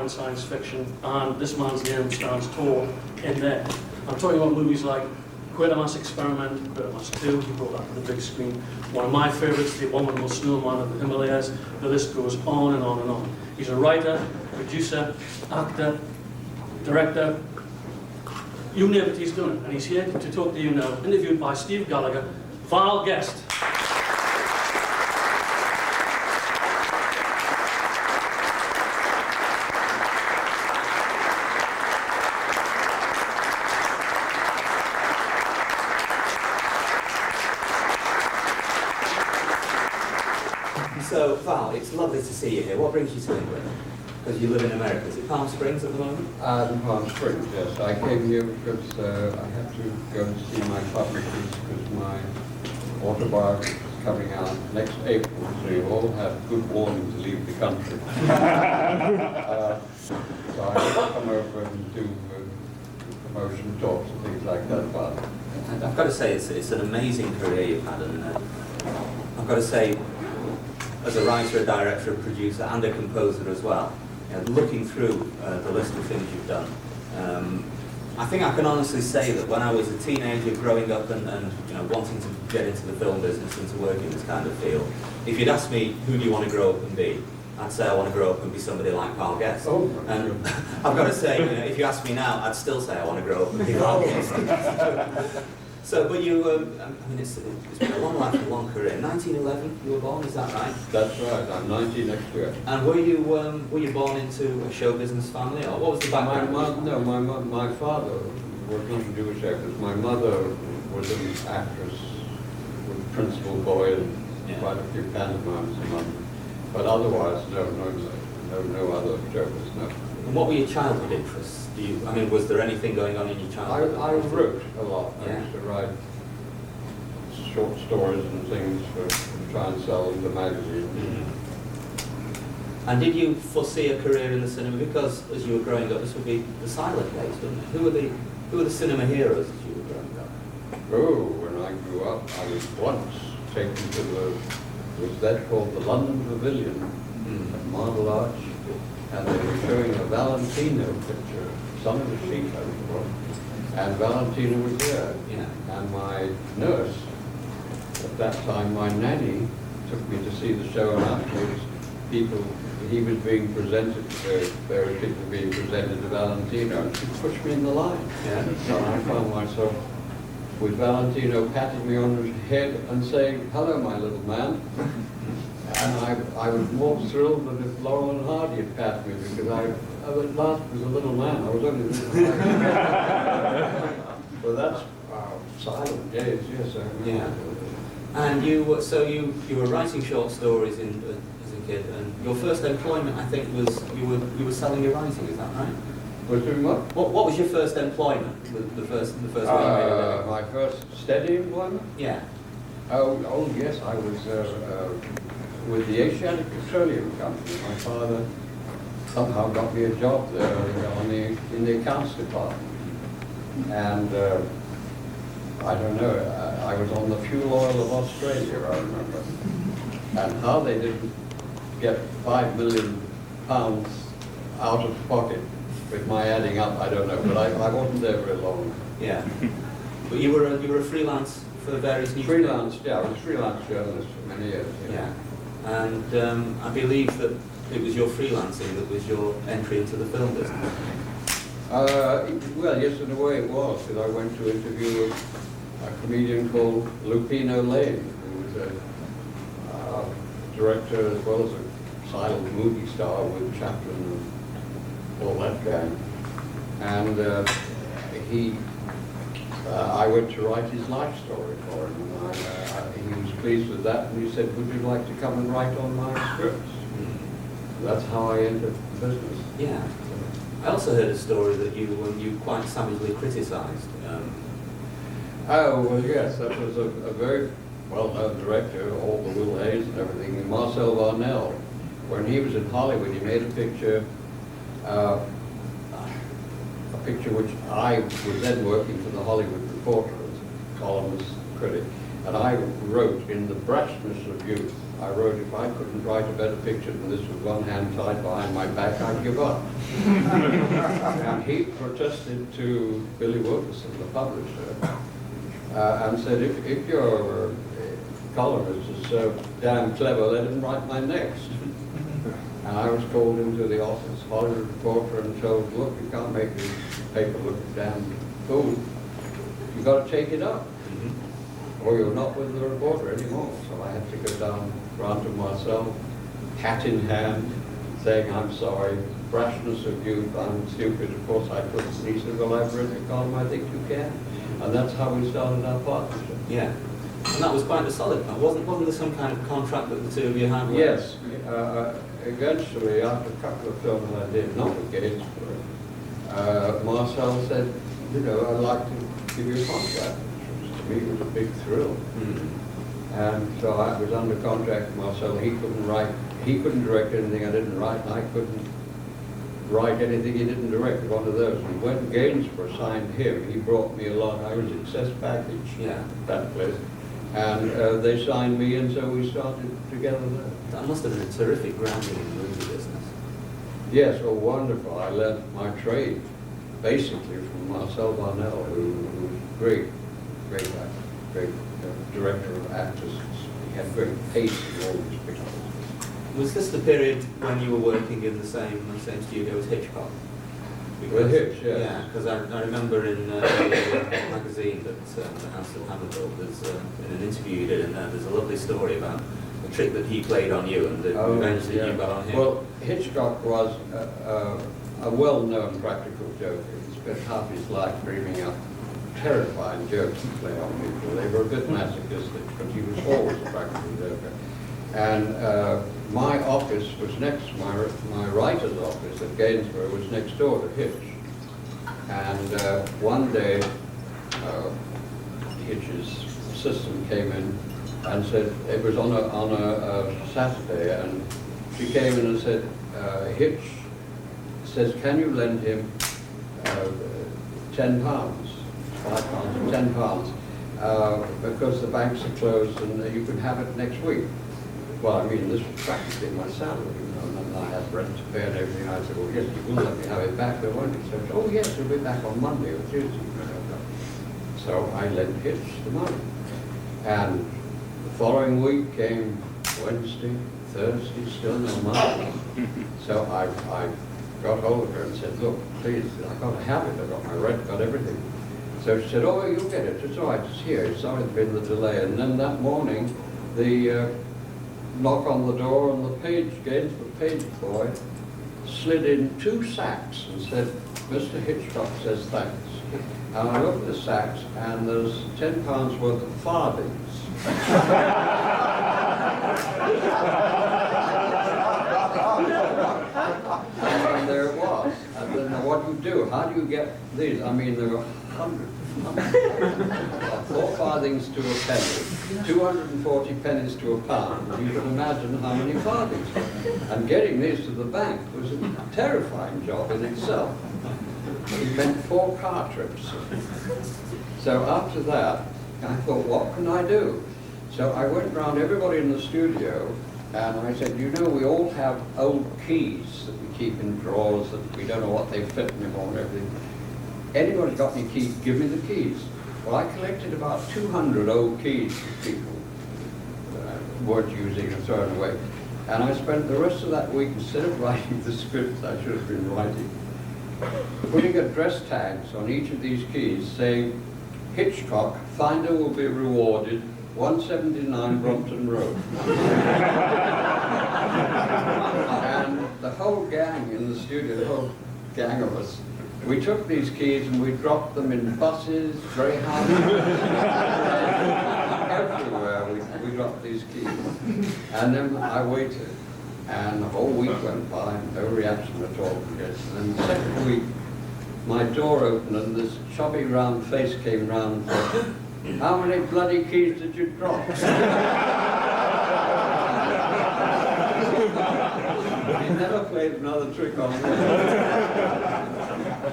in science fiction, and this man's name stands tall in there. I'm talking about movies like Quatermass Experiment, Quatermass 2, he brought that to the big screen. One of my favourites, The Abominable Snowman of the Himalayas. The list goes on and on and on. He's a writer, producer, actor, director, you name it, he's done it. And he's here to talk to you now, interviewed by Steve Gallagher, Val Guest. So, Val, it's lovely to see you here. What brings you to England? Because you live in America. Is it Palm Springs at the moment? In Palm Springs, yes. I came here because I had to go and see my publishers because my autobiography is coming out next April, so you all have good warning to leave the country. So I had to come over and do promotion talks and things like that about it. And I've got to say, it's an amazing career you've had, and I've got to say, as a writer, a director, a producer, and a composer as well, looking through the list of things you've done, I think I can honestly say that when I was a teenager growing up and wanting to get into the film business and to work in this kind of field, if you'd asked me who do you want to grow up and be, I'd say I want to grow up and be somebody like Val Guest. Oh, and I've got to say, if you ask me now, I'd still say I want to grow up and be Val Guest. So, but you, I mean, it's been a long life, a long career. 1911, you were born, is that right? That's right, I'm 90 next year. And were you born into a show business family, or what was the background? My father was nothing to do with show business. My mother was an actress with Principal Boy and quite a few pantomimes in London. But otherwise, no other show business, no. And what were your childhood interests? I mean, was there anything going on in your childhood? I wrote a lot. Yeah. I used to write short stories and things to try and sell in the magazine. Mm-hmm. And did you foresee a career in the cinema? Because as you were growing up, this would be the silent days, wouldn't it? Who were the cinema heroes as you were growing up? Oh, when I grew up, I was once taken to it was then called the London Pavilion at Marble Arch, and they were showing a Valentino picture, Son of a Sheep, I think, and Valentino was there. Yeah. And my nurse, at that time, my nanny, took me to see the show, and afterwards, he was being presented, various people being presented to Valentino, and she pushed me in the line. Yeah. So I found myself with Valentino patting me on the head and saying, "Hello, my little man." And I was more thrilled than if Laurel and Hardy had patted me, because I at last was a little man. I was only a little man. Well, that's silent days, yes, I remember. Yeah. And you were writing short stories as a kid, and your first employment, I think, was you were selling your writing. Is that right? Was doing what? What was your first employment? The first way you made a living? My first steady employment? Yeah. Oh yes, I was with the Asiatic Petroleum Company. My father somehow got me a job there in the accounts department. And I don't know, I was on the fuel oil of Australia, I remember. And how they didn't get £5 million out of pocket with my adding up, I don't know, but I wasn't there very long. Yeah. But you were a freelance for various newspapers? Freelance, yeah, I was a freelance journalist for many years. Yeah. And I believe that it was your freelancing that was your entry into the film business. Well, yes, in a way it was, because I went to interview a comedian called Lupino Lane, who was a director as well as a silent movie star with Chaplin and all that gang. And I went to write his life story for him, and he was pleased with that, and he said, "Would you like to come and write on my scripts?" That's how I entered the business. Yeah. I also heard a story that you quite savagely criticised. Oh, well, yes, that was a very well-known director, all the Will Hayes and everything, Marcel Varnell. When he was in Hollywood, he made a picture which I was then working for the Hollywood Reporter as a columnist critic, and I wrote in the brashness of youth I wrote, if I couldn't write a better picture than this with one hand tied behind my back, I'd give up. And he protested to Billy Wilkerson, the publisher, and said, if your columnist is so damn clever, let him write my next. And I was called into the office, Hollywood reporter, and told, look, you can't make this paper look a damn fool. You've got to take it up, or you're not with the reporter anymore. So I had to go down, run to Marcel, hat in hand, saying, I'm sorry, brashness of youth, I'm stupid, of course I couldn't. He said, well, I've written a column, I think you can. And that's how we started our partnership. Yeah. And that was quite a solid one. Wasn't there some kind of contract that the two of you had? Yes. Eventually, after a couple of films I did, not with Gainsborough, Marcel said, you know, I'd like to give you a contract, which to me was a big thrill. And so I was under contract with Marcel. He couldn't write, he couldn't direct anything I didn't write, and I couldn't write anything he didn't direct, one of those. And when Gainsborough signed him, he brought me along. I was Excess Package, that place. And they signed me, and so we started together there. That must have been a terrific grounding in the movie business. Yes, oh, wonderful. I learned my trade, basically, from Marcel Barnell, who was great director of actors. He had great taste in all these pictures. Was this the period when you were working in the same studio as Hitchcock? With Hitch, yes. Yeah, because I remember in a magazine that Ansel Hammerville, there's in an interview you did in there, there's a lovely story about the trick that he played on you and the revenge that you got on him. Well, Hitchcock was a well-known practical joker. He spent half his life dreaming up terrifying jokes to play on people. They were a bit masochistic, but he was always a practical joker. And my office was next, my writer's office at Gainsborough was next door to Hitch. And one day, Hitch's assistant came in and said, it was on a Saturday, and she came in and said, Hitch says, can you lend him £10, £5 or £10, because the banks are closed and you can have it next week. Well, I mean, this was practically my salary, you know, and I had rent to pay and everything. I said, well, yes, you will let me have it back, though, won't you? So, oh, yes, it'll be back on Monday or Tuesday. So I lent Hitch the money. And the following week came Wednesday, Thursday, still no money. So I got hold of her and said, look, please, I've got to have it. I've got my rent, got everything. So she said, oh, you'll get it. It's all right, it's here. Sorry there's been the delay. And then that morning, the knock on the door, and the Gainsborough page boy slid in 2 sacks and said, Mr. Hitchcock says thanks. And I looked at the sacks, and there's £10 worth of farthings. And there it was. And then what do you do? How do you get these? I mean, there were hundreds. 4 farthings to a penny, 240 pennies to a pound. You can imagine how many farthings. And getting these to the bank was a terrifying job in itself. It meant 4 car trips. So after that, I thought, what can I do? So I went round everybody in the studio, and I said, you know, we all have old keys that we keep in drawers that we don't know what they fit anymore and everything. Anybody got any keys? Give me the keys. Well, I collected about 200 old keys that people weren't using and throwing away. And I spent the rest of that week, instead of writing the scripts I should have been writing, putting address tags on each of these keys saying, Hitchcock, finder will be rewarded, 179 Brompton Road. And the whole gang in the studio, the whole gang of us, we took these keys and we dropped them in buses, Greyhounds, everywhere we dropped these keys. And then I waited, and the whole week went by, and no reaction at all from this. And then the second week, my door opened and this chubby round face came round and said, how many bloody keys did you drop? He never played another trick on me.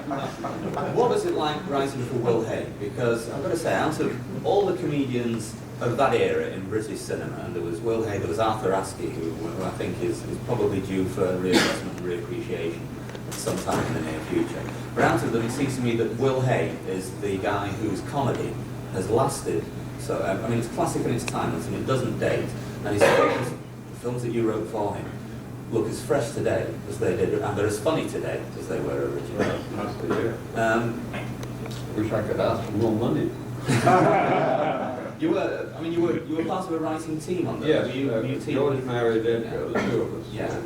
What was it like writing for Will Hay? Because I've got to say, out of all the comedians of that era in British cinema, and there was Will Hay, there was Arthur Askey, who I think is probably due for reassessment and reappreciation sometime in the near future. But out of them, it seems to me that Will Hay is the guy whose comedy has lasted. So, I mean, it's classic in its timeless, and it doesn't date. And his films, the films that you wrote for him, look as fresh today as they did, and they're as funny today as they were originally. That's the year. Wish I could ask for more money. You were, I mean, you were part of a writing team on those. Yes, Were you teamed George with- married Edgar, the two of us. Yeah.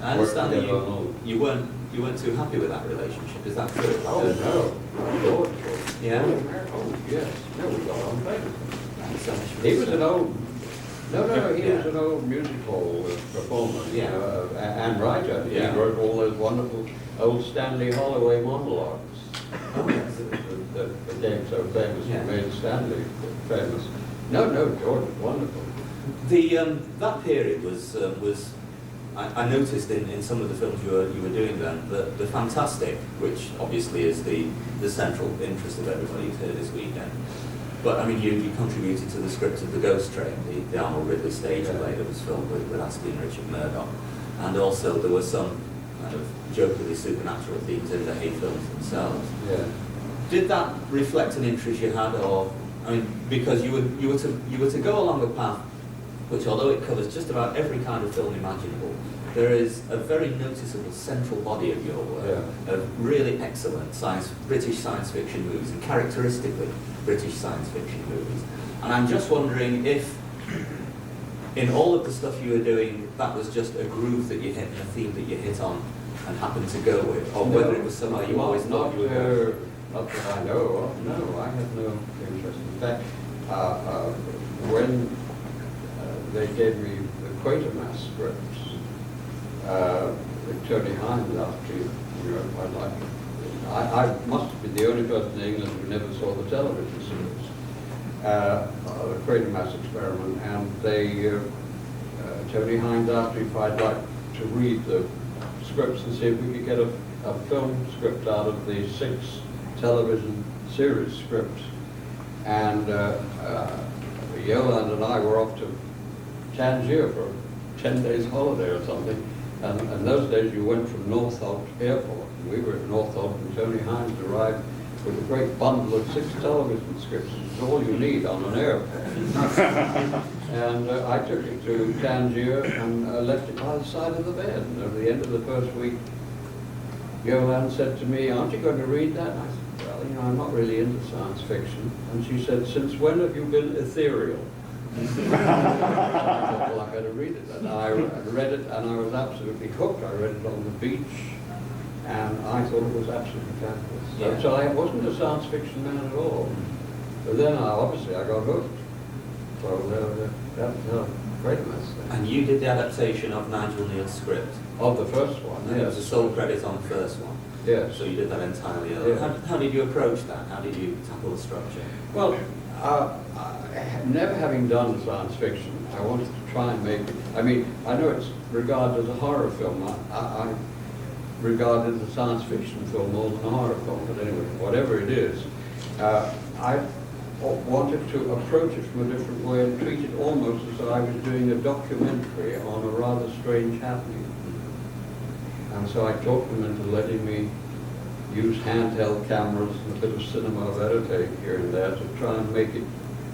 I understand that Worked together on all. you weren't too happy with that relationship. Is that true? Oh, no. George. Yeah. Oh, yes. No, we got on better. So much He was an old, he Yeah. was an old musical performer, you Yeah. know, and writer. Yeah. He wrote all those wonderful old Stanley Holloway monologues Oh, yes. that became so famous Yeah. and made Stanley famous. No, George was wonderful. That period was I noticed in some of the films you were doing then the fantastic, which obviously is the central interest of everybody here this weekend. But I mean, you contributed to the script of The Ghost Train, the Arnold Ridley stage play that was filmed with Askey and Richard Murdoch, and also there were some kind of jokingly supernatural themes in the Hay films themselves. Yeah. Did that reflect an interest you had, or I mean, because you were to go along a path which, although it covers just about every kind of film imaginable, there is a very noticeable central body of your work of really excellent British science fiction movies, and characteristically British science fiction movies. And I'm just wondering if, in all of the stuff you were doing, that was just a groove that you hit, and a theme that you hit on and happened to go with, or whether it was somewhere you always thought you would go. Not that I know of. No, I have no interest. In fact, when they gave me the Quatermass scripts, Tony Hines asked me, you know, if I'd like it. I must be the only person in England who never saw the television series, the Quatermass experiment, and Tony Hines asked me if I'd like to read the scripts and see if we could get a film script out of the 6 television series scripts. And Yolande and I were off to Tangier for 10 days holiday or something. And in those days you went from Northolt Airport. And we were at Northolt, and Tony Hines arrived with a great bundle of 6 television scripts. It's all you need on an airplane. And I took it to Tangier and left it by the side of the bed. And at the end of the first week, Yolande said to me, "Aren't you going to read that?" And I said, "Well, you know, I'm not really into science fiction." And she said, "Since when have you been ethereal?" I thought, well, I better read it. And I read it, and I was absolutely hooked. I read it on the beach, and I thought it was absolutely fabulous. Yeah. So I wasn't a science fiction man at all. But then, obviously, I got hooked. So that was a great mess. And you did the adaptation of Nigel Neal's script. Of the first one, There was a sole credit on the first one. Yes. So you did that entirely alone. Yeah. How did you approach that? How did you tackle the structure? Well, never having done science fiction, I wanted to try and make it. I mean, I know it's regarded as a horror film. I regard it as a science fiction film more than a horror film, but anyway, whatever it is, I wanted to approach it from a different way and treat it almost as though I was doing a documentary on a rather strange happening. And so I talked them into letting me use handheld cameras and a bit of cinema verite here and there to try and make it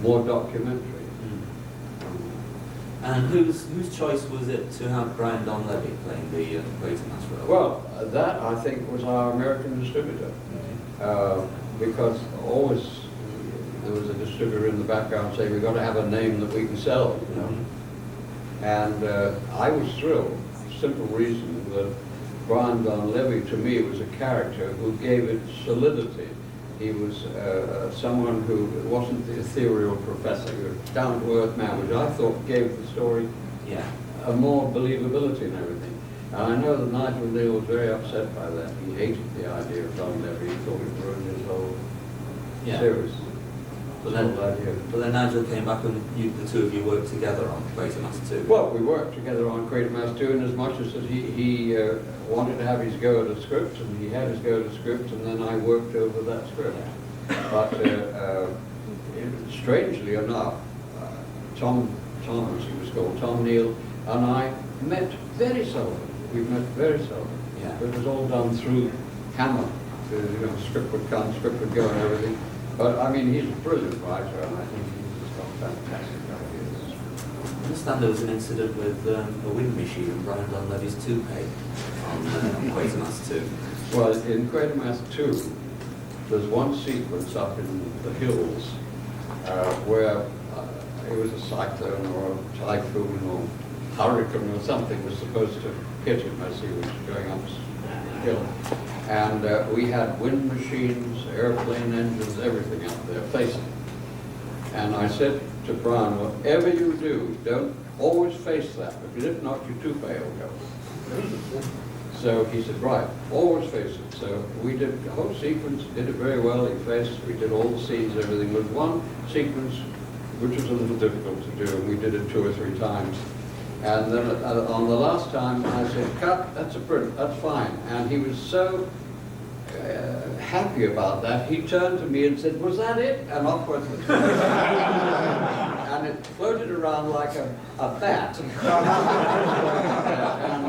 more documentary. And whose choice was it to have Brian Donlevy playing the Quatermass role? Well, that I think was our American distributor, because always there was a distributor in the background saying we've got to have a name that we can sell, you know. And I was thrilled, simple reason that Brian Donlevy to me was a character who gave it solidity. He was someone who wasn't the ethereal professor, he was a down-to-earth man, which I thought gave the story a more believability and everything. And I know that Nigel Neal was very upset by that. He hated the idea of Donlevy. He thought it ruined his whole series. But the then, whole idea. but then Nigel came back and the two of you worked together on Quatermass 2. Well, we worked together on Quatermass 2, and as much as that he wanted to have his go at a script, and he had his go at a script, and then I worked over that script. But strangely enough, Tom, as he was called, Tom Neal, and I met very seldom. We've met very seldom. Yeah. It was all done through Hammer. Script would come, script would go, and everything. But I mean, he's a brilliant writer, and I think he's got fantastic ideas. I understand there was an incident with a wind machine and Brian Dunleavy's toupee on Quatermass 2. Well, in Quatermass 2, there's one sequence up in the hills where it was a cyclone or a typhoon or hurricane or something was supposed to hit him as he was going up the hill. And we had wind machines, airplane engines, everything out there facing. And I said to Brian, whatever you do, don't always face that, because if not, your toupee will go. So he said, right, always face it. So we did the whole sequence, did it very well. He faced, we did all the scenes, everything. There was one sequence which was a little difficult to do, and we did it 2 or 3 times. And then on the last time, I said, cut, that's a print, that's fine. And he was so happy about that, he turned to me and said, was that it? And off went the and it floated around like a bat. And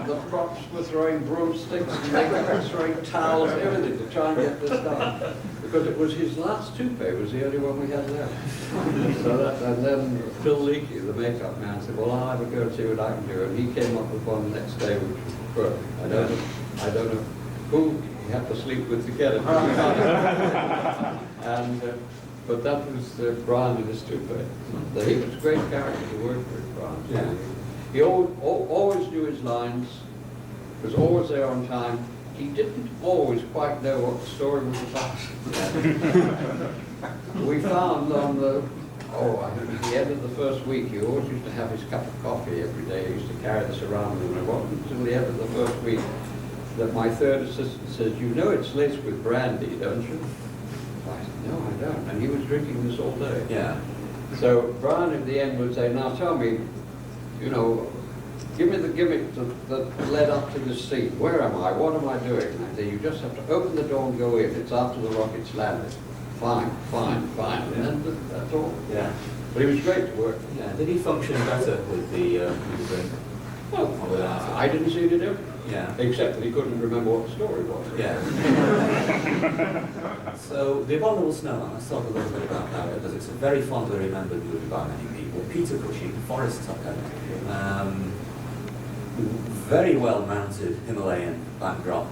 the props were throwing broomsticks, and they were throwing towels, everything to try and get this done. Because it was his last toupee, was the only one we had left. So that, and then Phil Leakey, the makeup man, said, well, I'll have a go and see what I can do. And he came up with one the next day, which was perfect. I don't know who he had to sleep with to get it. And, but that was Brian and his toupee. He was a great character to work with, Brian. Yeah. He always knew his lines, was always there on time. He didn't always quite know what the story was about. We found on I think at the end of the first week, he always used to have his cup of coffee every day. He used to carry this around with him. It wasn't until the end of the first week that my third assistant says, you know it's laced with brandy, don't you? I said, no, I don't. And he was drinking this all day. Yeah. So Brian at the end would say, now tell me, you know, give me the gimmick that led up to this scene. Where am I? What am I doing? And I say, you just have to open the door and go in. It's after the rocket's landed. Fine. And then that's all. Yeah. But he was great to work with. Yeah. Did he function better with the drink? Well, I didn't see any difference. Yeah. Except that he couldn't remember what the story was. Yeah. So, The Abominable Snowman, let's talk a little bit about that, because it's a very fondly remembered movie by many people. Peter Cushing, Forrest Tucker, very well mounted Himalayan backdrop,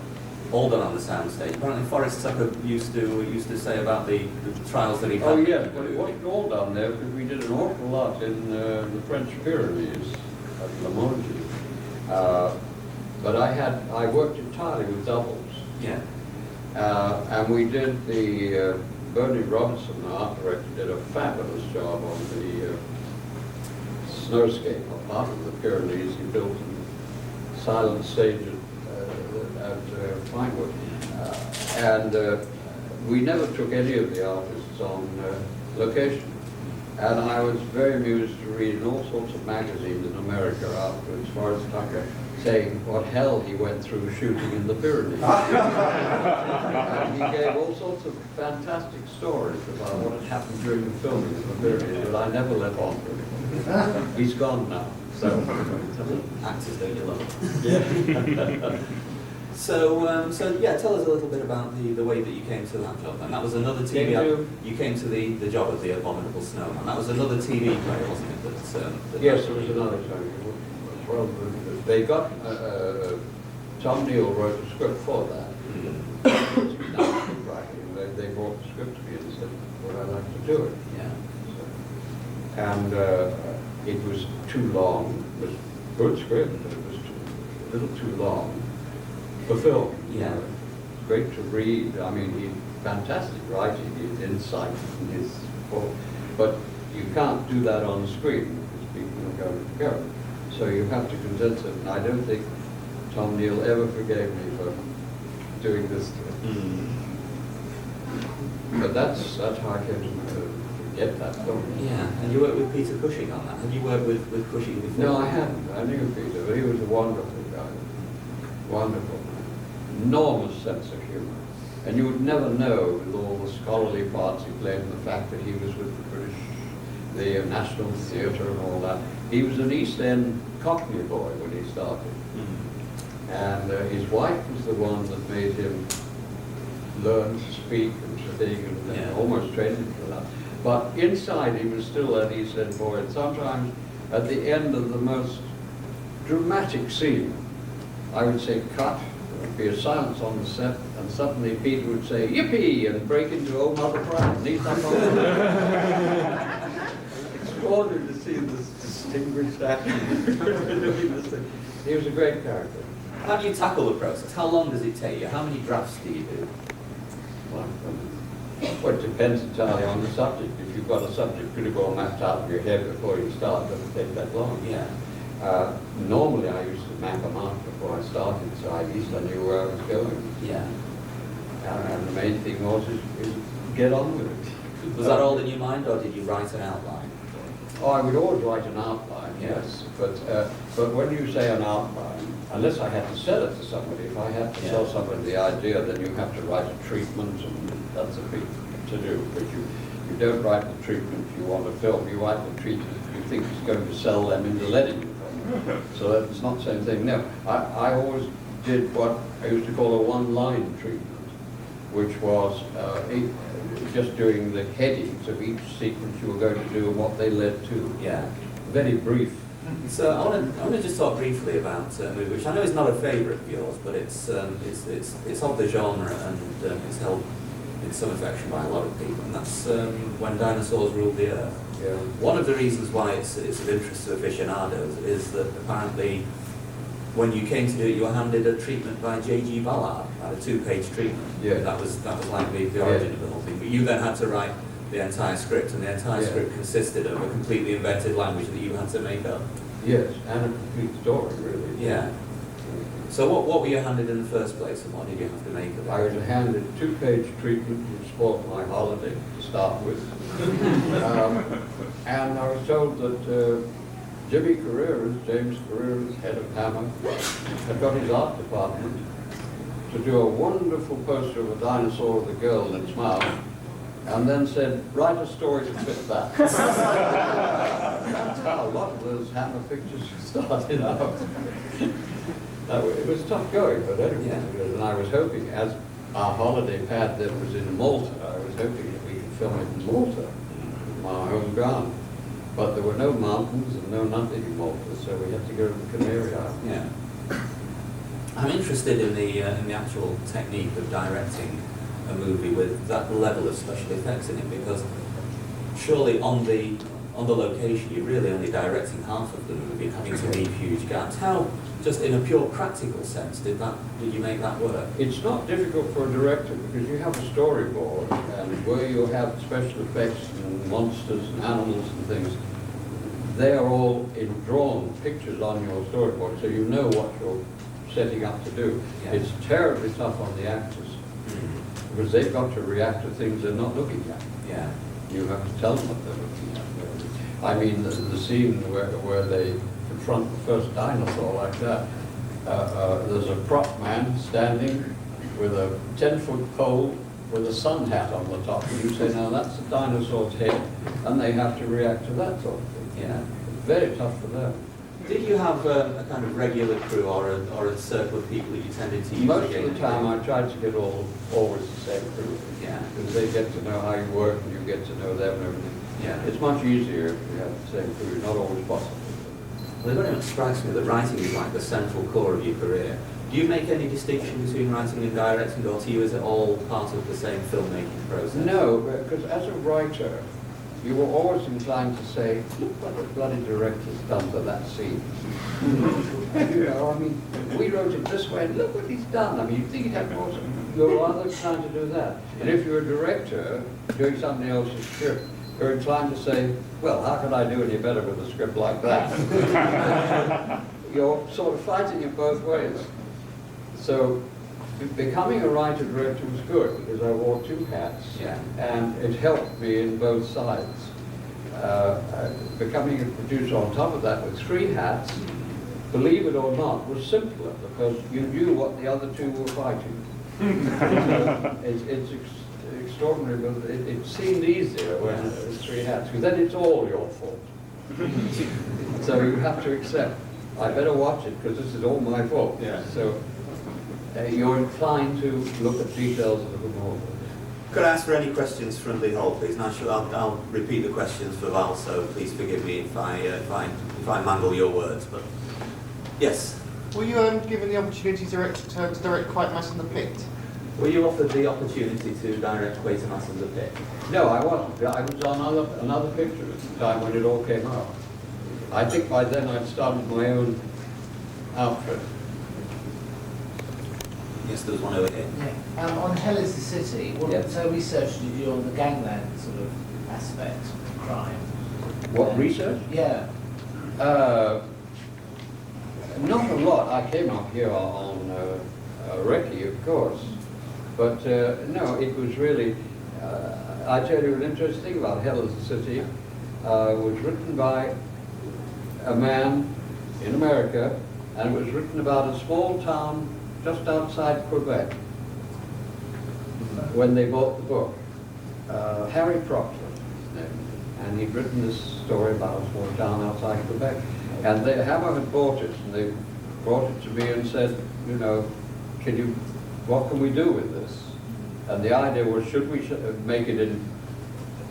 all done on the soundstage. Apparently Forrest Tucker used to say about the trials that he had. Oh yes, but it wasn't all done there, because we did an awful lot in the French Pyrenees at Lamontie. But I worked entirely with doubles. Yeah. And we did the, Bernie Robinson, the art director, did a fabulous job on the snowscape, a part of the Pyrenees. He built a silent stage at Pinewood. And we never took any of the artists on location. And I was very amused to read in all sorts of magazines in America afterwards, Forrest Tucker saying what hell he went through shooting in the Pyrenees. And he gave all sorts of fantastic stories about what had happened during the filming in the Pyrenees, but I never let on to him. He's gone now. So Actors, don't you love? yeah. So yeah, tell us a little bit about the way that you came to that job. And that was another TV. You came to the job of The Abominable Snowman. That was another TV play, wasn't it? That Yes, it was another time. Well, they got Tom Neal wrote a script for that. They brought the script to me and said, would I like to do it? Yeah. And it was too long. It was a good script, but it was a little too long for film. Yeah. It's great to read. I mean, he's fantastic writing, his insight, and his but you can't do that on the screen because people are going to go. So you have to condense it. And I don't think Tom Neal ever forgave me for doing this to him. But that's how I came to get that film. Yeah, and you worked with Peter Cushing on that. Have you worked with Cushing before? No, I haven't. I knew Peter, but he was a wonderful guy. Wonderful. Enormous sense of humor. And you would never know, with all the scholarly parts he played and the fact that he was with the National Theatre and all that. He was an East End Cockney boy when he started. And his wife was the one that made him learn to speak and to think and almost trained him for that. But inside he was still an East End boy. And sometimes at the end of the most dramatic scene, I would say cut, there would be a silence on the set, and suddenly Peter would say, yippee, and break into old Mother Brown. And he's up on extraordinary to see this distinguished actor. He was a great character. How do you tackle the process? How long does it take you? How many drafts do you do? Well, it depends entirely on the subject. If you've got a subject pretty well mapped out in your head before you start, it doesn't take that long. Yeah. Normally I used to map them out before I started, so at least I knew where I was going. Yeah. And the main thing was is get on with it. Was that all in your mind, or did you write an outline? Oh, I would always write an outline, yes. But when you say an outline, unless I had to sell it to somebody, if I had to sell somebody the idea, then you have to write a treatment, and that's a big to-do. But you don't write the treatment you want to film. You write the treatment you think is going to sell them into letting you film. So that's not the same thing. No, I always did what I used to call a one-line treatment, which was just doing the headings of each sequence you were going to do and what they led to. Yeah. Very brief. So I want to just talk briefly about a movie which I know is not a favourite of yours, but it's of the genre, and it's held in some affection by a lot of people, and that's When Dinosaurs Ruled the Earth. Yeah. One of the reasons why it's of interest to aficionados is that apparently when you came to do it, you were handed a treatment by J.G. Ballard, a 2-page treatment. Yeah. That was like the origin of the whole thing. But you then had to write the entire script, and the entire script consisted of a completely invented language that you had to make up. Yes, and a complete story, really. Yeah. So what were you handed in the first place, and what did you have to make of it? I was handed a 2-page treatment which spoiled my holiday to start with. And I was told that Jimmy James Carreras, head of Hammer, had got his art department to do a wonderful poster of a dinosaur with a girl in its mouth, and then said, write a story to fit that. That's how a lot of those Hammer pictures started out. It was tough going, but anyway, and I was hoping, as our holiday pad that was in Malta, I was hoping that we could film it in Malta, my home ground. But there were no mountains and no nothing in Malta, so we had to go to the Canary Islands. Yeah. I'm interested in the actual technique of directing a movie with that level of special effects in it, because surely on the location you're really only directing half of the movie, having to leave huge gaps. How, just in a pure practical sense, did you make that work? It's not difficult for a director because you have a storyboard, and where you have special effects and monsters and animals and things, they are all in drawn pictures on your storyboard, so you know what you're setting up to do. Yeah. It's terribly tough on the actors because they've got to react to things they're not looking at. Yeah. You have to tell them what they're looking at. I mean, the scene where they confront the first dinosaur like that, there's a prop man standing with a 10-foot pole with a sun hat on the top, and you say, now that's a dinosaur's head, and they have to react to that sort of thing. Yeah. Very tough for them. Did you have a kind of regular crew or a circle of people that you tended to use? Most of the time I tried to get always the same crew. Yeah. Because they get to know how you work and you get to know them and everything. Yeah. It's much easier if you have the same crew. It's not always possible. Well, it very much strikes me that writing is like the central core of your career. Do you make any distinction between writing and directing, or to you is it all part of the same filmmaking process? No, because as a writer, you were always inclined to say, look what the bloody director's done to that scene. You know, I mean, we wrote it this way, and look what he's done. I mean, you think he'd have more, you're rather inclined to do that. And if you're a director doing somebody else's script, you're inclined to say, well, how could I do any better with a script like that? You're sort of fighting it both ways. So becoming a writer-director was good because I wore two hats, Yeah. and it helped me in both sides. Becoming a producer on top of that with three hats, believe it or not, was simpler because you knew what the other two were fighting. It's extraordinary, but it seemed easier when it was three hats, because then it's all your fault. So you have to accept, I better watch it because this is all my fault. Yeah. So you're inclined to look at details a little more. Could I ask for any questions from the hall, please? And I'll repeat the questions for Val, so please forgive me if I mangle your words. But yes. Were you given the opportunity to direct Quite Mass in the Pit? Were you offered the opportunity to direct Quatermass and the Pit? No, I wasn't. I was on another picture at the time when it all came out. I think by then I'd started my own outfit. Yes, there was one over here. Yeah. On Hell is the City, what research did you do on the gangland sort of aspect of crime? What, research? Yeah. Not a lot. I came up here on recce, of course. But no, it was really, I tell you an interesting thing about Hell is the City. Was written by a man in America, and it was written about a small town just outside Quebec when they bought the book. Harry Proctor, his name, and he'd written this story about a small town outside Quebec. And Hammer had bought it, and they brought it to me and said, you know, what can we do with this? And the idea was, should we make it in,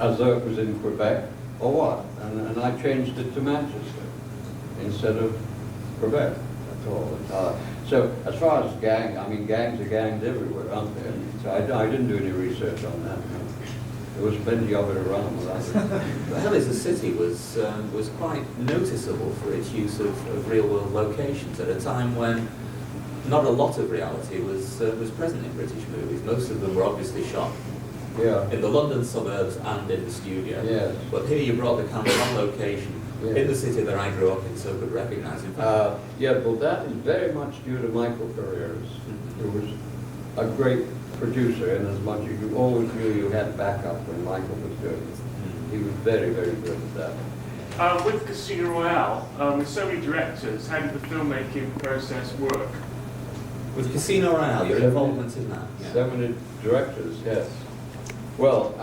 as though it was in Quebec, or what? And I changed it to Manchester instead of Quebec. That's all. So as far as gangs are gangs everywhere, aren't they? So I didn't do any research on that. No. There was plenty of it around. Hell is the City was quite noticeable for its use of real-world locations at a time when not a lot of reality was present in British movies. Most of them were obviously shot in the London suburbs and in the studio. Yes. But here you brought the camera on location in the city that I grew up in, so could recognise it. Yeah, well, that is very much due to Michael Carreras, who was a great producer, in as much as you always knew you had backup when Michael was doing it. He was very, very good at that. With Casino Royale, with so many directors, how did the filmmaking process work? With Casino Royale, your involvement in that? Yeah. 70 directors, yes. Well,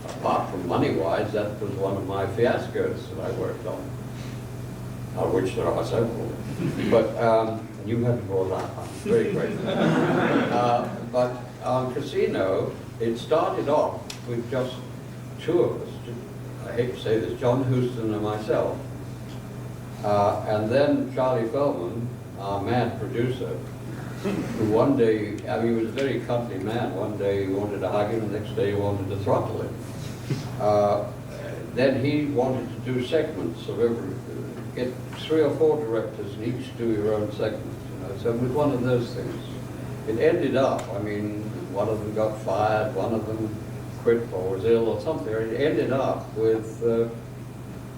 apart from money-wise, that was one of my fiascos that I worked on, which there are several. But you had to draw that one. Very great. But on Casino, it started off with just two of us. I hate to say this, John Huston and myself. And then Charlie Feldman, our mad producer, who one day, I mean, he was a very cuddly man. One day he wanted to hug him, the next day he wanted to throttle him. Then he wanted to do segments of get 3 or 4 directors and each do your own segment. So it was one of those things. It ended up, I mean, one of them got fired, one of them quit or was ill or something. It ended up with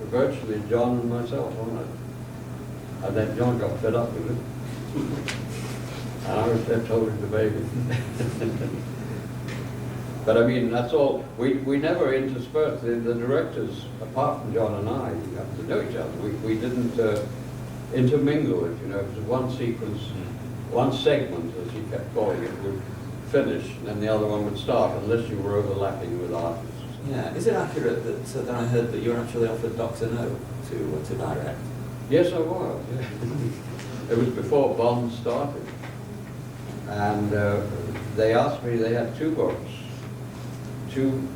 virtually John and myself on it. And then John got fed up with it. And I was left holding the baby. But I mean, that's all. We never interspersed. The directors, apart from John and I, you have to know each other. We didn't intermingle it, you know. It was one sequence, one segment, as he kept calling it, would finish, and then the other one would start, unless you were overlapping with artists. Yeah. Is it accurate that I heard that you were actually offered Dr. No to direct? Yes, I was. Yeah. It was before Bond started. And they asked me, they had 2 books, 2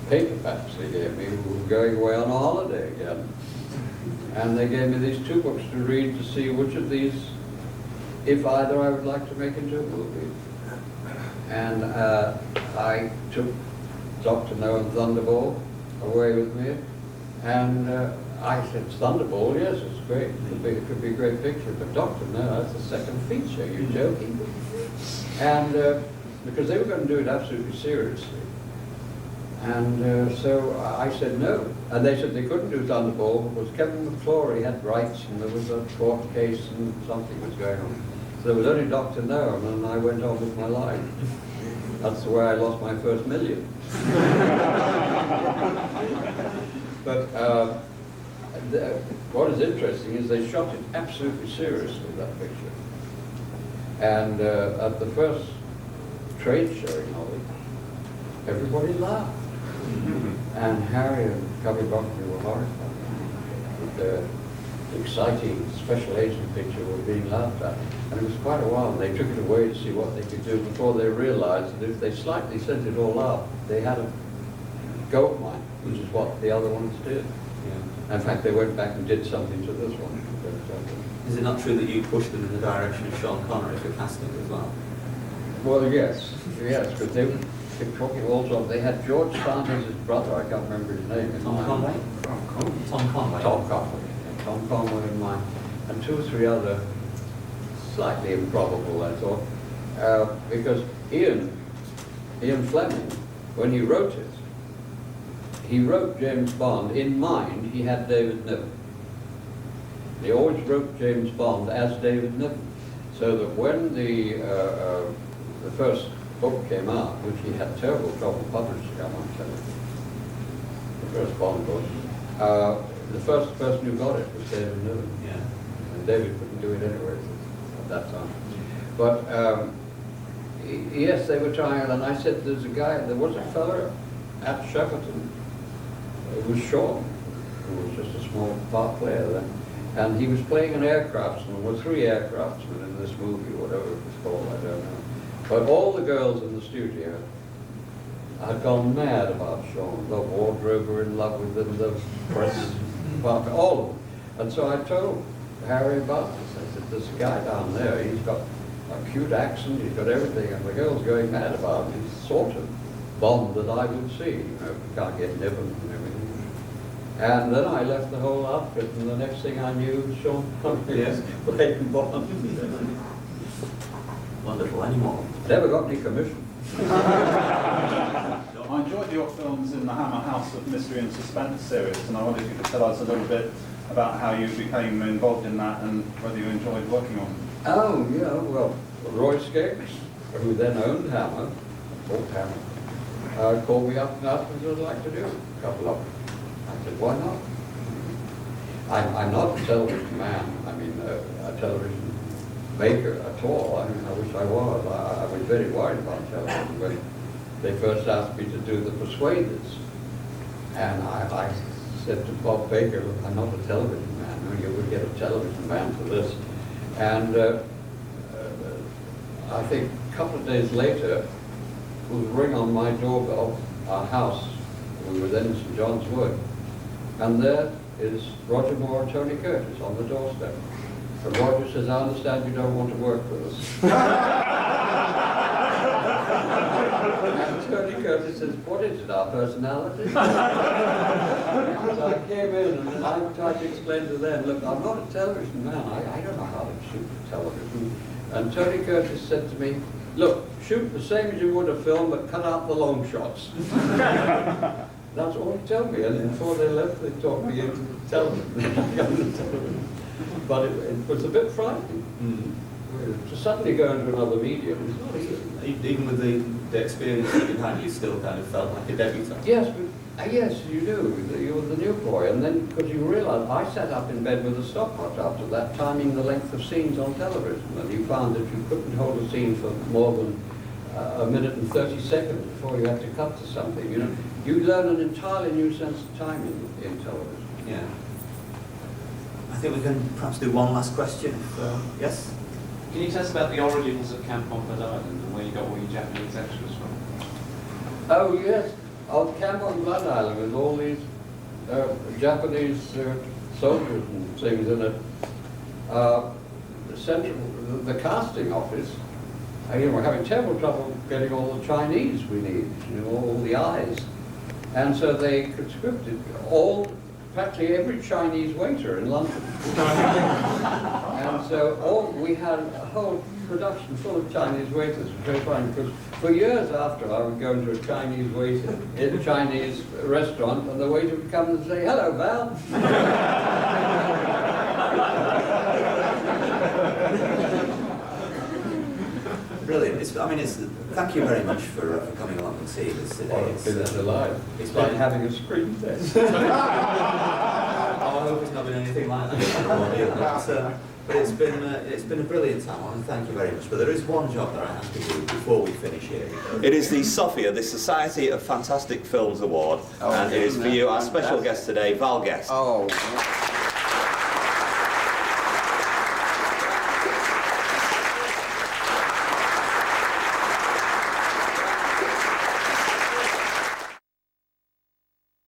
paperbacks they gave me, who were going away on a holiday again. And they gave me these 2 books to read to see which of these, if either, I would like to make into a movie. And I took Dr. No and Thunderball away with me. And I said, Thunderball, yes, it's great. It could be a great picture. But Dr. No, that's the second feature. You're joking. And because they were going to do it absolutely seriously. And so I said no. And they said they couldn't do Thunderball because Kevin McClory had rights and there was a court case and something was going on. So there was only Dr. No, and then I went on with my life. That's the way I lost my first million. But what is interesting is they shot it absolutely seriously, that picture. And at the first trade showing of it, everybody laughed. And Harry and Cubby Buckley were horrified. The exciting special agent picture were being laughed at. And it was quite a while, and they took it away to see what they could do before they realized that if they slightly sent it all up, they had a gold mine, which is what the other ones did. Yeah. In fact, they went back and did something to this one. Is it not true that you pushed them in the direction of Sean Connery for casting as well? Well, yes, because they were talking also, they had George Sanders' brother, I can't remember his name. Tom Conway? Tom Conway. Tom Conway. Tom Conway in mind, and 2 or 3 other slightly improbable, I thought, because Ian Fleming, when he wrote it, he wrote James Bond in mind. He had David Niven. He always wrote James Bond as David Niven, so that when the first book came out, which he had terrible trouble publishing, I won't tell you, the first Bond book, the first person who got it was David Niven. Yeah. And David couldn't do it anyway at that time. But yes, they were trying, and I said, there was a fellow at Shepperton, it was Sean, who was just a small part player then, and he was playing an aircraftsman. There were 3 aircraftsmen in this movie, whatever it was called, I don't know. But all the girls in the studio had gone mad about Sean. The wardrobe were in love with him, the press department, all of them. And so I told Harry about this. I said, there's a guy down there, he's got a cute accent, he's got everything, and the girl's going mad about him. He's sort of Bond that I would see, you know, you can't get Niven and everything. And then I left the whole outfit, and the next thing I knew, Sean Connery was playing Bond. Wonderful. Any more? Never got any commission. I enjoyed your films in the Hammer House of Mystery and Suspense series, and I wondered if you could tell us a little bit about how you became involved in that and whether you enjoyed working on them. Oh, yeah, well, Roy Skeggs, who then owned Hammer, bought Hammer, called me up and asked me what I'd like to do, a couple of them. I said, why not? I'm not a television man, I mean, a television maker at all. I mean, I wish I was. I was very worried about television when they first asked me to do The Persuaders. And I said to Bob Baker, look, I'm not a television man. No, you would get a television man for this. And I think a couple of days later, it was a ring on my doorbell, our house. We were then in St. John's Wood. And there is Roger Moore and Tony Curtis on the doorstep. And Roger says, I understand you don't want to work with us. And Tony Curtis says, what is it, our personality? So I came in and I tried to explain to them, look, I'm not a television man. I don't know how to shoot television. And Tony Curtis said to me, look, shoot the same as you would a film, but cut out the long shots. That's all he told me. And before they left, they taught me into television. But it was a bit frightening. To suddenly go into another medium is not easy. Even with the experience that you've had, you still kind of felt like a debutant. Yes, yes, you do. You're the new boy. And then, because you realize, I sat up in bed with a stopwatch after that, timing the length of scenes on television. And you found that you couldn't hold a scene for more than a minute and 30 seconds before you had to cut to something. You know, you learn an entirely new sense of time in television. Yeah. I think we can perhaps do one last question. Yes? Can you tell us about the origins of Camp on Blood Island and where you got all your Japanese extras from? Oh, yes. On Camp on Blood Island with all these Japanese soldiers and things in it. The casting office, we're having terrible trouble getting all the Chinese we need, all the eyes. And so they conscripted practically every Chinese waiter in London. And so we had a whole production full of Chinese waiters, which was very fun, because for years after I would go into a Chinese Chinese restaurant, and the waiter would come and say, hello, Val. Thank you very much for coming along and seeing us today. It's been a delight. It's like having a screen test. Oh, I hope it's not been anything like that. But it's been a brilliant time, and thank you very much. But there is one job that I have to do before we finish here. It is the SOFIA, the Society of Fantastic Films Award, and it is for you, our special guest today, Val Guest. Oh.